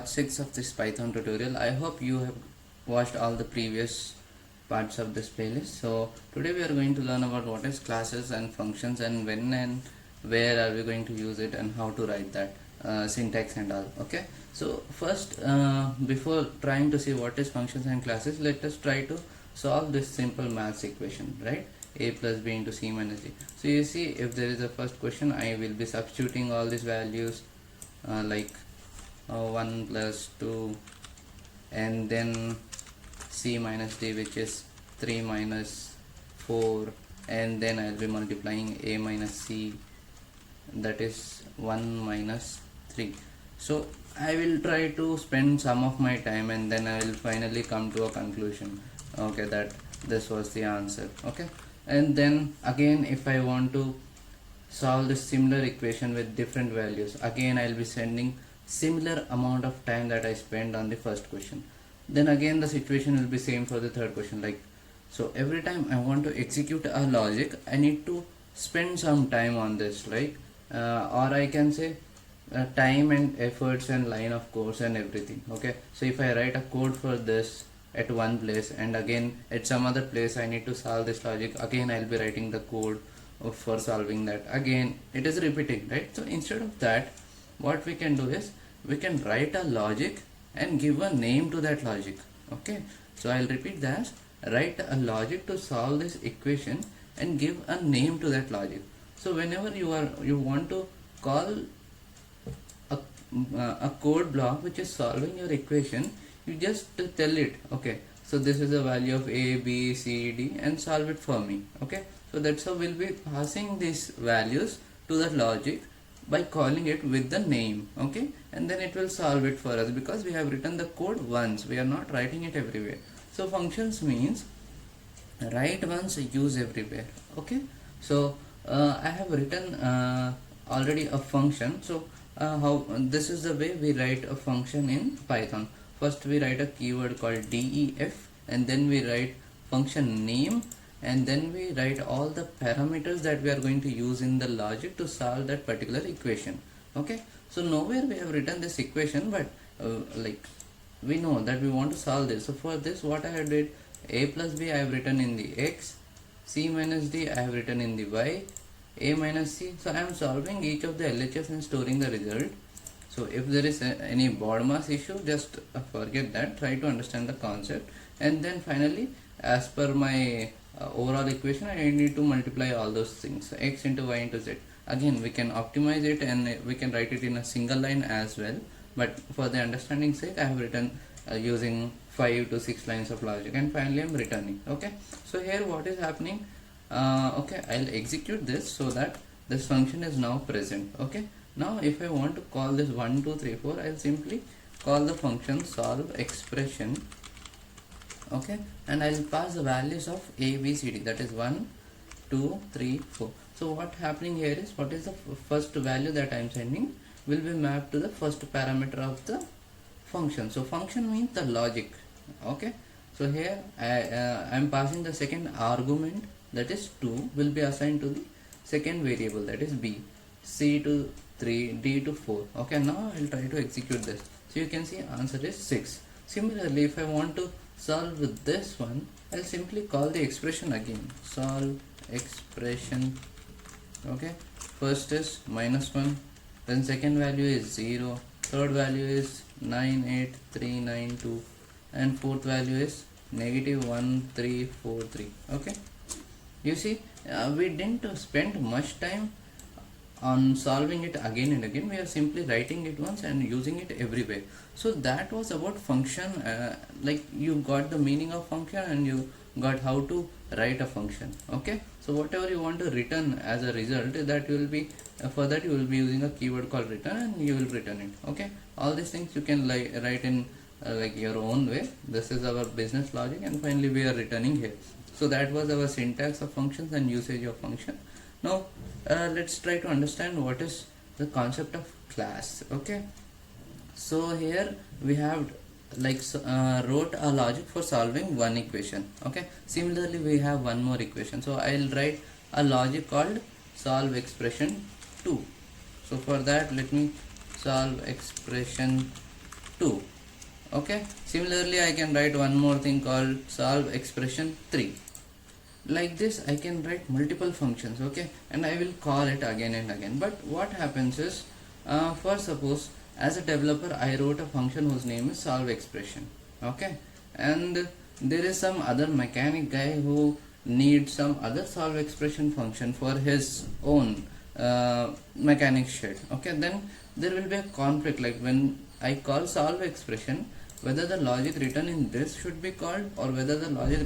part 6 of this Python tutorial. I hope you have watched all the previous parts of this playlist. So today we are going to learn about what is classes and functions and when and where are we going to use it and how to write that syntax and all. Okay, so first before trying to see what is functions and classes, let us try to solve this simple maths equation, right? A plus b into c minus d. So you see, if there is a first question, I will be substituting all these values like 1 plus 2 and then c minus d, which is 3 minus 4, and then I'll be multiplying a minus c, that is 1 minus 3. So I will try to spend some of my time and then I will finally come to a conclusion, okay, that this was the answer. Okay, and then again, if I want to solve this similar equation with different values, again I'll be spending similar amount of time that I spent on the first question. Then again the situation will be same for the third question. Like, so every time I want to execute a logic, I need to spend some time on this, right? Or I can say time and efforts and line of codes and everything. Okay, so if I write a code for this at one place and again at some other place I need to solve this logic, again I'll be writing the code for solving that. Again it is repeating, right? So instead of that, what we can do is we can write a logic and give a name to that logic. Okay, so I'll repeat that: write a logic to solve this equation and give a name to that logic. So whenever you want to call a code block which is solving your equation, you just tell it, okay, so this is the value of a, b, c, d, and solve it for me. Okay, so that's how we'll be passing these values to the logic by calling it with the name. Okay, and then it will solve it for us because we have written the code once, we are not writing it everywhere. So functions means write once, use everywhere. Okay, so I have written already a function. So how this is the way we write a function in Python. First we write a keyword called def, and then we write function name, and then we write all the parameters that we are going to use in the logic to solve that particular equation. Okay, so nowhere we have written this equation, but like we know that we want to solve this. So for this, what I have did, a plus b I have written in the x, c minus d I have written in the y, a minus c. So I am solving each of the LHS and storing the result. So if there is any BODMAS issue, just forget that, try to understand the concept, and then finally as per my overall equation, I need to multiply all those things, x into y into z. Again we can optimize it and we can write it in a single line as well, but for the understanding sake I have written using 5 to 6 lines of logic, and finally I'm returning. Okay, so here what is happening, okay, I'll execute this so that this function is now present. Okay, now if I want to call this 1 2 3 4, I'll simply call the function solve expression. Okay, and I'll pass the values of a, b, c, d, that is 1 2 3 4. So what happening here is, what is the first value that I am sending will be mapped to the first parameter of the function. So function means the logic. Okay, so here I am passing the second argument, that is 2, will be assigned to the second variable, that is b, c to 3, d to 4. Okay, now I'll try to execute this. So you can see answer is 6. Similarly, if I want to solve with this one, I'll simply call the expression again, solve expression. Okay, first is -1, then second value is 0, third value is 98392, and fourth value is -1343. Okay, you see, we didn't spend much time on solving it again and again. We are simply writing it once and using it everywhere. So that was about function. Like, you got the meaning of function and you got how to write a function. Okay, so whatever you want to return as a result, that will be for that you will be using a keyword called return, and you will return it. Okay, all these things you can write in like your own way. This is our business logic, and finally we are returning here. So that was our syntax of functions and usage of function. Now let's try to understand what is the concept of class. Okay, so here we have wrote a logic for solving one equation. Okay, similarly we have one more equation, so I'll write a logic called solve expression 2. So for that, let me solve expression 2 2. Okay, similarly I can write one more thing called solve expression 3. Like this I can write multiple functions, okay, and I will call it again and again. But what happens is, for suppose as a developer I wrote a function whose name is solve expression, okay, and there is some other mechanic guy who needs some other solve expression function for his own mechanic shed, okay, then there will be a conflict. Like when I call solve expression, whether the logic written in this should be called or whether the logic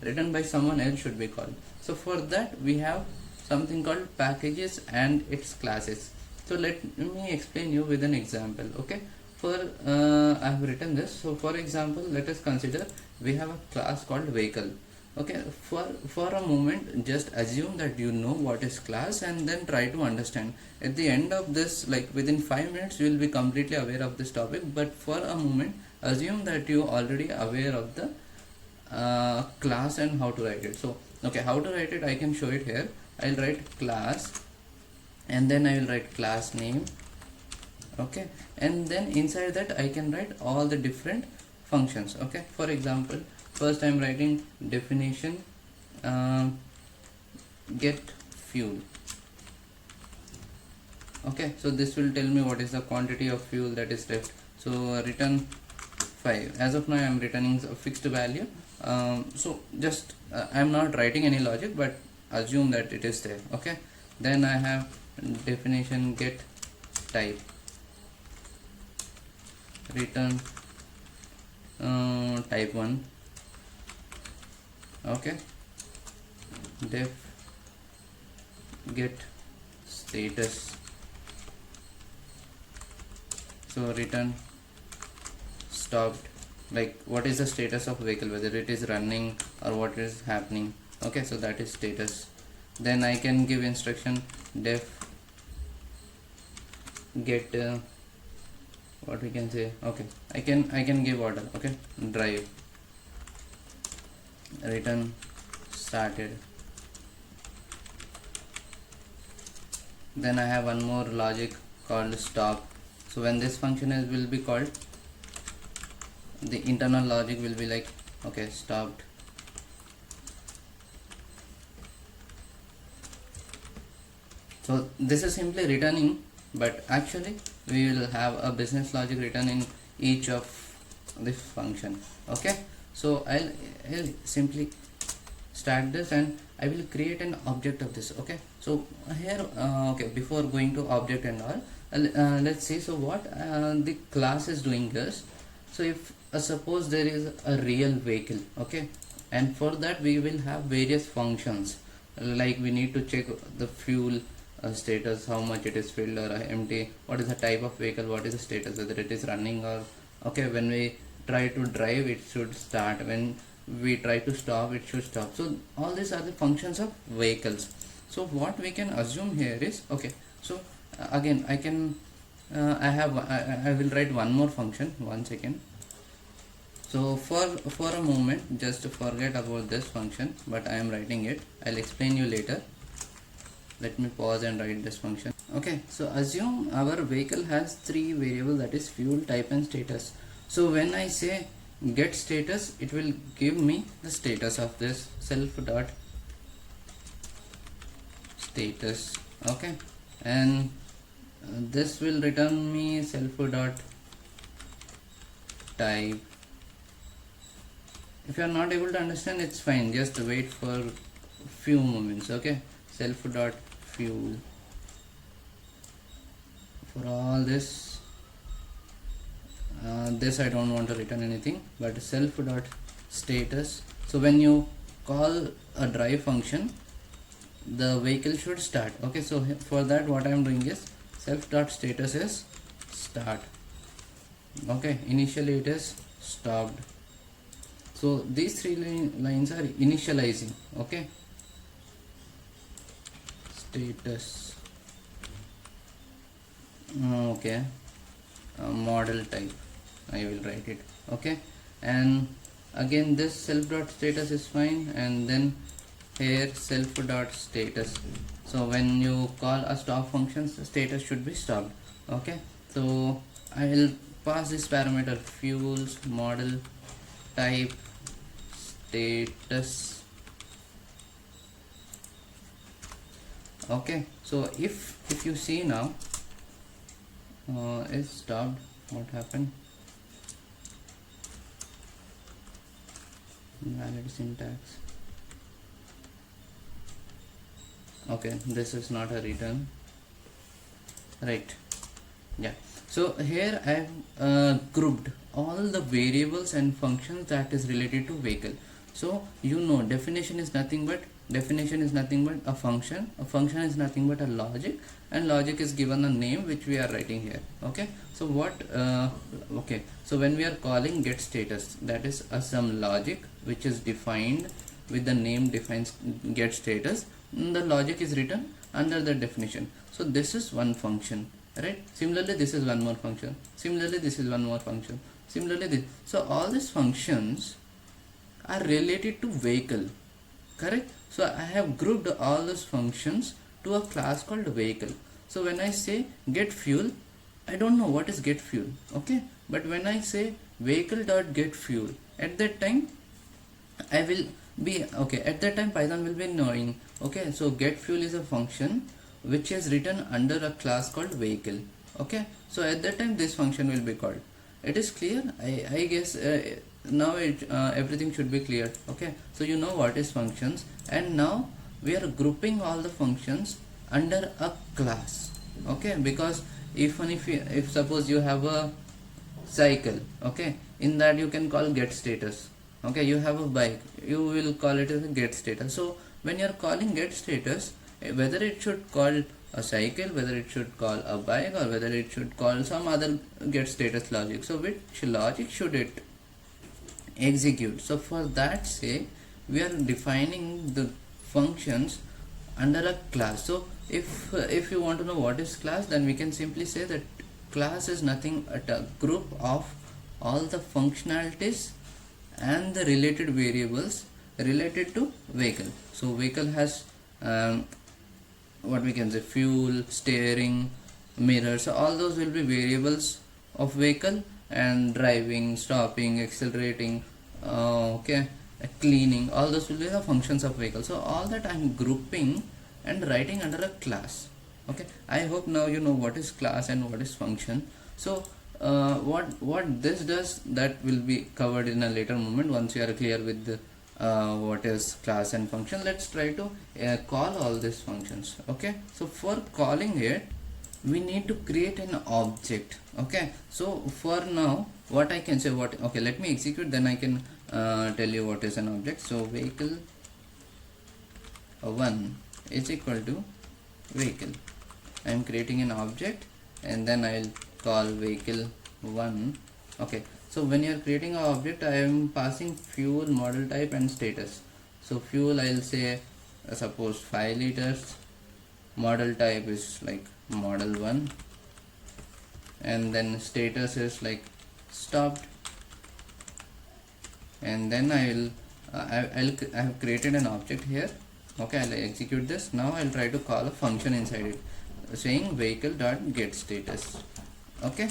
written by someone else should be called. So for that we have something called packages and its classes. So let me explain you with an example, okay. For I have written this. So for example, let us consider we have a class called vehicle, okay. For a moment just assume that you know what is class and then try to understand. At the end of this, like within 5 minutes, you will be completely aware of this topic, but for a moment assume that you already aware of the class and how to write it. So okay, how to write it I can show it here. I'll write class and then I will write class name, okay, and then inside that I can write all the different functions, okay. For example, first I'm writing definition get fuel, okay. So this will tell me what is the quantity of fuel that is left. So return 5. As of now I am returning a fixed value. So just I'm not writing any logic, but assume that it is there, okay. Then I have definition get type, return type 1, okay. Def get status, so return stopped, like what is the status of vehicle, whether it is running or what is happening, okay. So that is status. Then I can give instruction def get what we can say, okay, I can give order, okay, drive, return started. Then I have one more logic called stop. So when this function will be called, the internal logic will be like, okay, stopped. So this is simply returning, but actually we will have a business logic written in each of this function, okay. So I'll simply start this and I will create an object of this, okay. So here okay, before going to object and all, let's see. So what the class is doing is, so if suppose there is a real vehicle, okay, and for that we will have various functions, like we need to check the fuel status, how much it is filled or empty, what is the type of vehicle, what is the status, whether it is running or, okay, when we try to drive it should start, when we try to stop it should stop. So all these are the functions of vehicles. So what we can assume here is, okay, so again I can I will write one more function, 1 second. So for a moment just forget about this function, but I am writing it, I'll explain you later. Let me pause and write this function, okay. So assume our vehicle has 3 variables, that is fuel, type and status. So when I say get status, it will give me the status of this self dot status, okay, and this will return me self dot type. If you are not able to understand, it's fine, just wait for few moments, okay. Self dot fuel. For all this this I don't want to return anything, but self dot status. So when you call a drive function, the vehicle should start, okay. So for that what I am doing is self dot status is start, okay. Initially it is stopped. So these 3 lines are initializing, okay. Status, okay, model type I will write it, okay. And again this self dot status is fine, and then here self dot status. So when you call a stop function, the status should be stopped, okay. So I will pass this parameter fuels model type status. Okay, so if you see now, it's stopped. What happened? Valid syntax. Okay, this is not a return, right? Yeah, so here I have grouped all the variables and functions that is related to vehicle. So you know, definition is nothing but a function. A function is nothing but a logic, and logic is given a name which we are writing here. Okay, so so when we are calling get status, that is some logic which is defined with the name defines get status. The logic is written under the definition. So this is one function, right? Similarly, this is one more function. Similarly, this is one more function. Similarly, this. So all these functions are related to vehicle, correct? So I have grouped all those functions to a class called vehicle. So when I say get fuel, I don't know what is get fuel, okay? But when I say vehicle dot get fuel, at that time I will be okay. At that time Python will be knowing, okay, so get fuel is a function which is written under a class called vehicle. Okay, so at that time this function will be called. It is clear? I guess now everything should be clear. Okay, so you know what is functions, and now we are grouping all the functions under a class. Okay, because if suppose you have a cycle, okay, in that you can call get status. Okay, you have a bike, you will call it as a get status. So when you are calling get status, whether it should call a cycle, whether it should call a bike, or whether it should call some other get status logic, so which logic should it execute? So for that say, we are defining the functions under a class. So if you want to know what is class, then we can simply say that class is nothing but a group of all the functionalities and the related variables related to vehicle. So vehicle has what we can say, fuel, steering, mirrors. So all those will be variables of vehicle, and driving, stopping, accelerating, okay, cleaning, all those will be the functions of vehicle. So all that I am grouping and writing under a class. Okay, I hope now you know what is class and what is function. So what this does, that will be covered in a later moment once you are clear with the, what is class and function. Let's try to call all these functions. Okay, so for calling it, we need to create an object. Okay, so for now what I can say, okay, let me execute, then I can tell you what is an object. So vehicle 1 is equal to vehicle. I am creating an object, and then I'll call vehicle 1. Okay, so when you are creating an object, I am passing fuel, model type, and status. So fuel, I'll say suppose 5 liters, model type is like model 1, and then status is like stopped, and then I have created an object here. Okay, I'll execute this. Now I'll try to call a function inside it saying vehicle dot get status. Okay,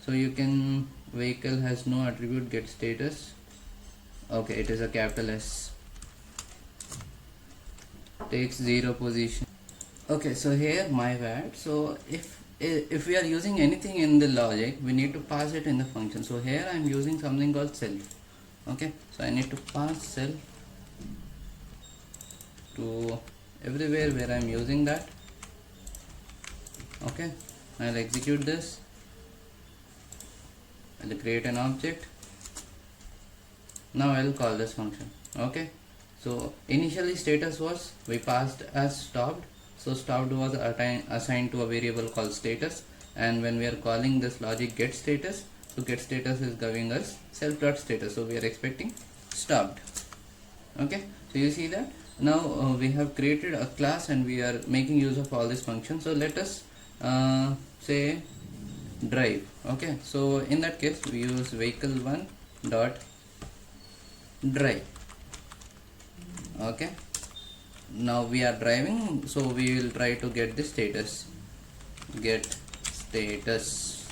so you can, vehicle has no attribute get status. Okay, it is a capital S, takes 0 position. Okay, so here my bad. So if we are using anything in the logic, we need to pass it in the function. So here I am using something called self. Okay, so I need to pass self to everywhere where I am using that. Okay, I'll execute this. I'll create an object. Now I'll call this function. Okay, so initially status was, we passed as stopped. So stopped was assigned to a variable called status, and when we are calling this logic get status, so get status is giving us self.status, so we are expecting stopped. Okay, so you see that now we have created a class and we are making use of all these functions. So let us say drive. Okay, so in that case we use vehicle 1 dot drive. Okay, now we are driving, so we will try to get the status, get status.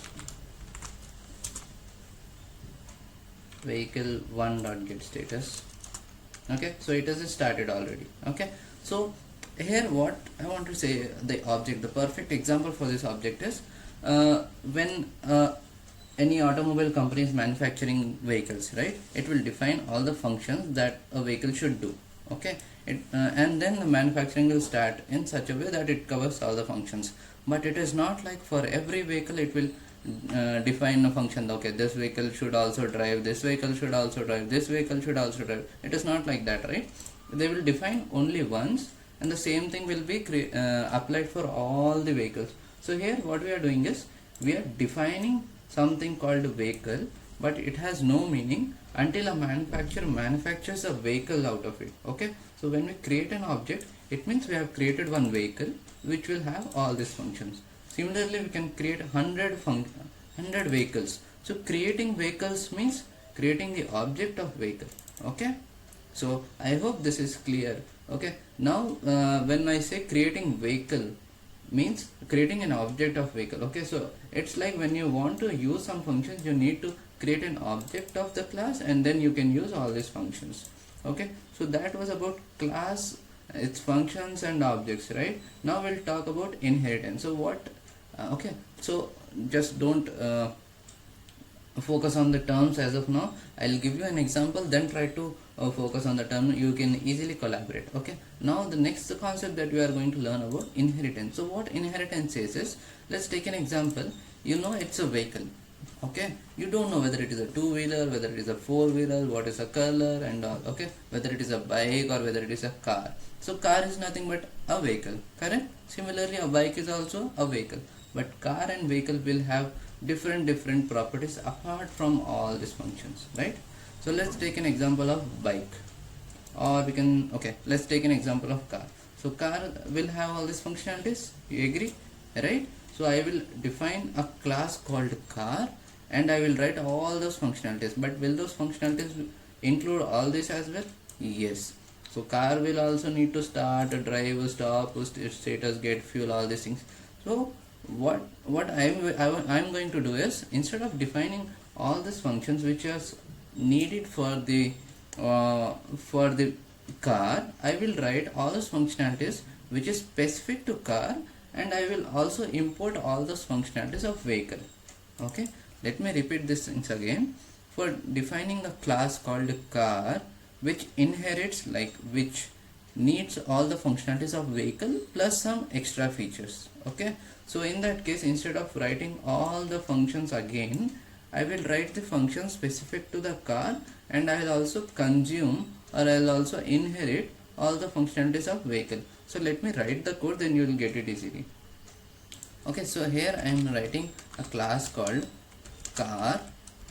vehicle 1 dot get status. Okay, so it has started already. Okay, so here what I want to say, the object, the perfect example for this object is when any automobile company is manufacturing vehicles, right? It will define all the functions that a vehicle should do. Okay, and then the manufacturing will start in such a way that it covers all the functions. But it is not like for every vehicle it will define a function. Okay, this vehicle should also drive, this vehicle should also drive, this vehicle should also drive. It is not like that, right? They will define only once, and the same thing will be applied for all the vehicles. So here what we are doing is we are defining something called vehicle, but it has no meaning until a manufacturer manufactures a vehicle out of it. Okay, so when we create an object, it means we have created one vehicle which will have all these functions. Similarly, we can create 100 vehicles. So creating vehicles means creating the object of vehicle. Okay, so I hope this is clear. Okay, now when I say creating vehicle means creating an object of vehicle. Okay, so it's like when you want to use some functions, you need to create an object of the class, and then you can use all these functions. Okay, so that was about class, its functions and objects, right? Now we'll talk about inheritance. So what okay, so just don't focus on the terms as of now. I'll give you an example, then try to focus on the term. You can easily collaborate. Okay, now the next concept that we are going to learn about inheritance. So what inheritance is let's take an example. You know, it's a vehicle. Okay, you don't know whether it is a two-wheeler, whether it is a four-wheeler, what is a color and all. Okay, whether it is a bike or whether it is a car. So car is nothing but a vehicle, correct? Similarly, a bike is also a vehicle, but car and vehicle will have different properties apart from all these functions, right? So let's take an example of bike, or we can, okay, let's take an example of car. So car will have all these functionalities, you agree, right? So I will define a class called car, and I will write all those functionalities. But will those functionalities include all this as well? Yes. So car will also need to start, drive, stop, status, get fuel, all these things. So what I'm going to do is, instead of defining all these functions which are needed for the car, I will write all those functionalities which is specific to car, and I will also import all those functionalities of vehicle. Okay, let me repeat this things again. For defining a class called car, which inherits, like which needs all the functionalities of vehicle plus some extra features. Okay, so in that case, instead of writing all the functions again, I will write the function specific to the car, and I will also consume, or I will also inherit all the functionalities of vehicle. So let me write the code, then you will get it easily. Okay, so here I am writing a class called car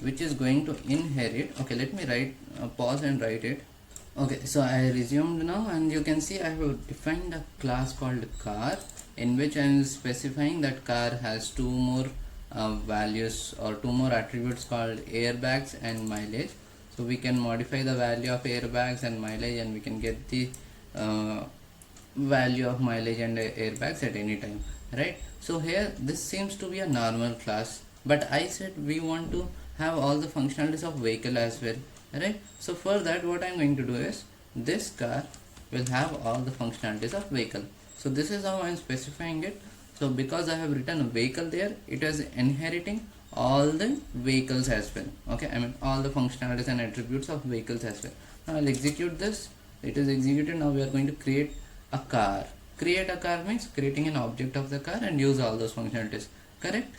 which is going to inherit. Okay, let me write, pause and write it. Okay, so I resumed now, and you can see I have defined a class called car, in which I am specifying that car has two more values, or two more attributes called airbags and mileage. So we can modify the value of airbags and mileage, and we can get the value of mileage and airbags at any time, right? So here this seems to be a normal class, but I said we want to have all the functionalities of vehicle as well, right? So for that, what I'm going to do is, this car will have all the functionalities of vehicle. So this is how I'm specifying it. So because I have written a vehicle there, it is inheriting all the vehicles as well. Okay, I mean all the functionalities and attributes of vehicles as well. Now I'll execute this. It is executed. Now we are going to create a car. Create a car means creating an object of the car and use all those functionalities, correct?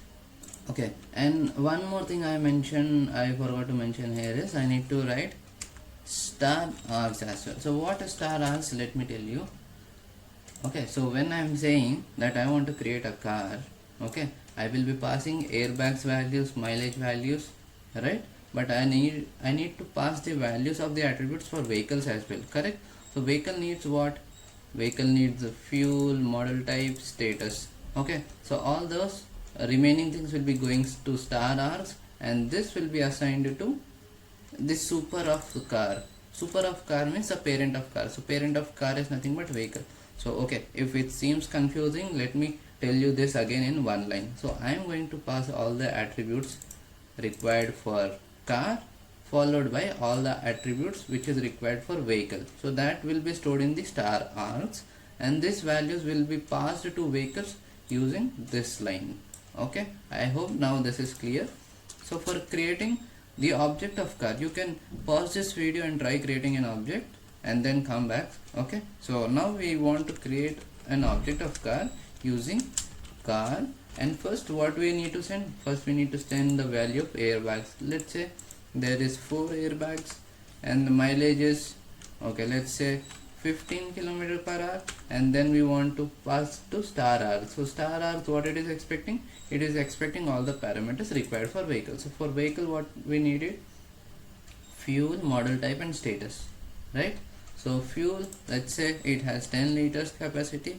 Okay, and one more thing I forgot to mention here is, I need to write star args as well. So what is star args, let me tell you. Okay, so when I am saying that I want to create a car, okay, I will be passing airbags values, mileage values, right? But I need to pass the values of the attributes for vehicles as well, correct? So vehicle needs what? Vehicle needs the fuel, model type, status. Okay, so all those remaining things will be going to star args, and this will be assigned to the super of car. Super of car means the parent of car. So parent of car is nothing but vehicle. So okay, if it seems confusing, let me tell you this again in one line. So I am going to pass all the attributes required for car followed by all the attributes which is required for vehicle. So that will be stored in the star args, and these values will be passed to vehicles using this line. Okay, I hope now this is clear. So for creating the object of car, you can pause this video and try creating an object and then come back. Okay, so now we want to create an object of car using car, and first what we need to send, first we need to send the value of airbags. Let's say there is 4 airbags and the mileage is, okay, let's say 15 km per hour, and then we want to pass to star args. So star args, what it is expecting, it is expecting all the parameters required for vehicle. So for vehicle, what we needed, fuel, model type and status, right? So fuel, let's say it has 10 liters capacity,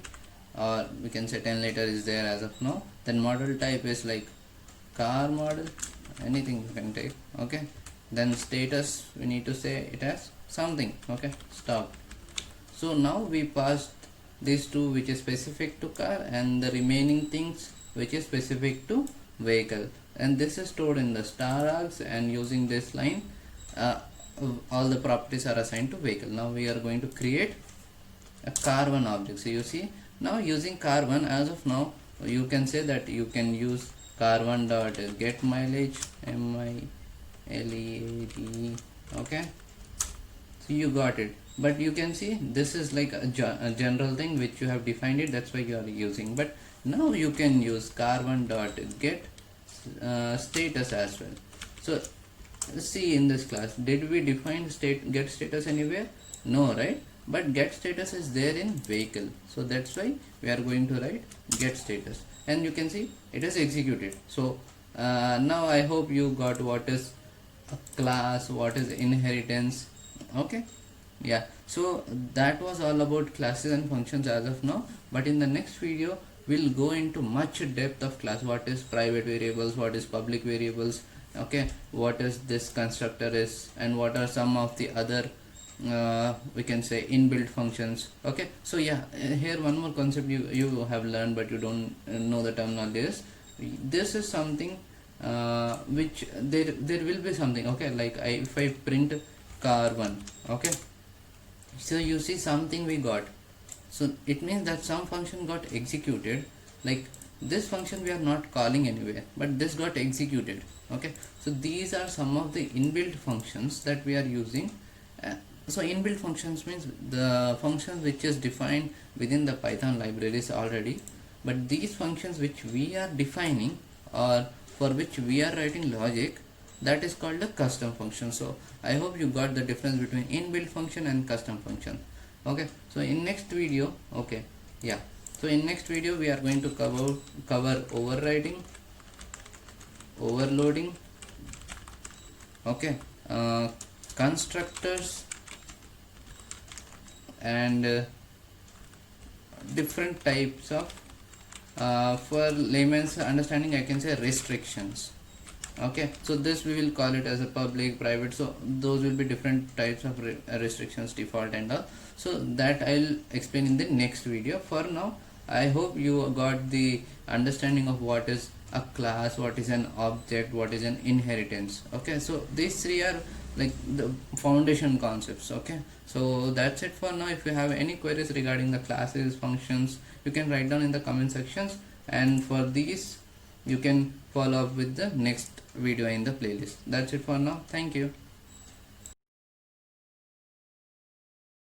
or we can say 10 liter is there as of now. Then model type is like car model, anything you can take. Okay, then status, we need to say it has something. Okay, stop. So now we passed these two, which is specific to car, and the remaining things which is specific to vehicle, and this is stored in the star args, and using this line all the properties are assigned to vehicle. Now we are going to create a car1 object. So you see, now using car1, as of now you can say that you can use car1 dot get mileage, mileage. Okay, so you got it, but you can see this is like a general thing which you have defined it, that's why you are using. But now you can use car1 dot get status as well. So see, in this class, did we define get status anywhere? No, right? But get status is there in vehicle, so that's why we are going to write get status, and you can see it is executed. So now I hope you got what is a class, what is inheritance. Okay, yeah, so that was all about classes and functions as of now, but in the next video we'll go into much depth of class, what is private variables, what is public variables, okay, what is this constructor is, and what are some of the other we can say inbuilt functions. Okay, so yeah, here one more concept you have learned but you don't know the terminology is, this is something which there will be something, okay, like if I print car1, okay, so you see something we got, so it means that some function got executed. Like this function we are not calling anywhere, but this got executed. Okay, so these are some of the inbuilt functions that we are using. So inbuilt functions means the functions which is defined within the Python libraries already, but these functions which we are defining or for which we are writing logic, that is called a custom function. So I hope you got the difference between inbuilt function and custom function. Okay, so in next video, okay, yeah, so in next video we are going to cover overriding, overloading, okay, constructors, and different types of for layman's understanding I can say restrictions. Okay, so this we will call it as a public, private, so those will be different types of restrictions, default and all. So that I'll explain in the next video. For now, I hope you got the understanding of what is a class, what is an object, what is an inheritance. Okay, so these three are like the foundation concepts. Okay, so that's it for now. If you have any queries regarding the classes, functions, you can write down in the comment sections, and for these you can follow up with the next video in the playlist. That's it for now. Thank you.